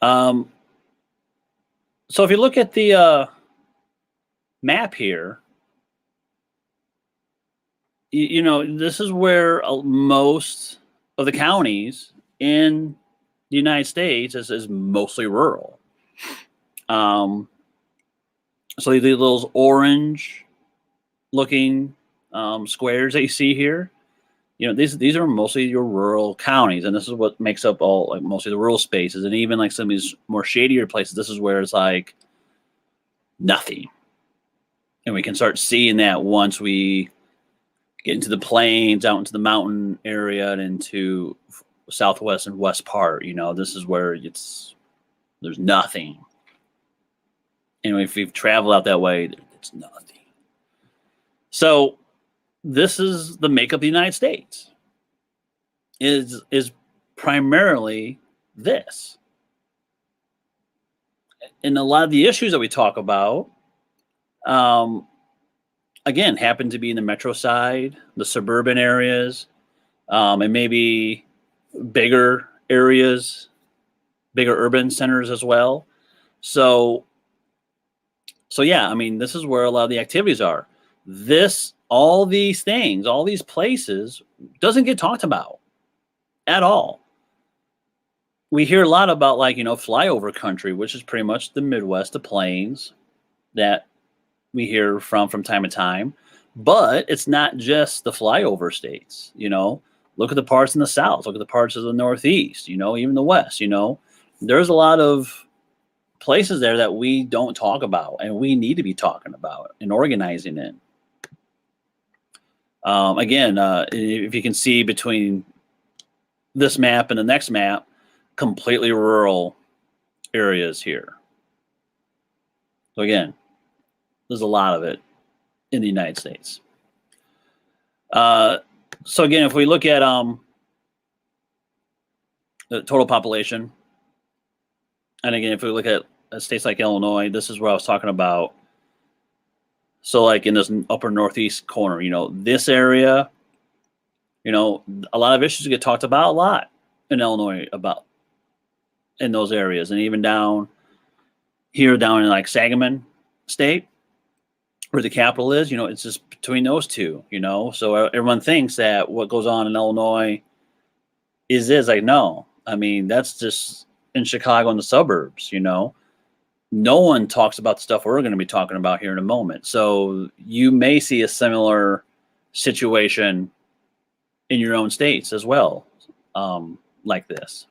Um, so if you look at the map here, this is where most of the counties in the United States is mostly rural. So those orange looking squares that you see here, these are mostly your rural counties, and this is what makes up mostly the rural spaces, and even like some of these more shadier places. This is where it's like nothing, and we can start seeing that once we get into the plains, out into the mountain area, and into southwest and west part. This is where there's nothing, and if we've traveled out that way, it's nothing. So this is the makeup of the United States. Is primarily this. And a lot of the issues that we talk about, again, happen to be in the metro side, the suburban areas, and maybe bigger areas, bigger urban centers as well. So yeah, I mean, this is where a lot of the activities are. All these things, all these places doesn't get talked about at all. We hear a lot about flyover country, which is pretty much the Midwest, the plains that we hear from time to time. But it's not just the flyover states. Look at the parts in the South. Look at the parts of the Northeast. Even the West. There's a lot of places there that we don't talk about, and we need to be talking about and organizing in. Again, if you can see between this map and the next map, completely rural areas here. So again, there's a lot of it in the United States. So again, if we look at the total population, and again, if we look at states like Illinois, this is what I was talking about. So like in this upper northeast corner, this area, a lot of issues get talked about a lot in Illinois about in those areas. And even down in like Sangamon State, where the capital is, it's just between those two, So everyone thinks that what goes on in Illinois is like, no, I mean, that's just in Chicago and the suburbs, No one talks about the stuff we're going to be talking about here in a moment. So you may see a similar situation in your own states as well, like this.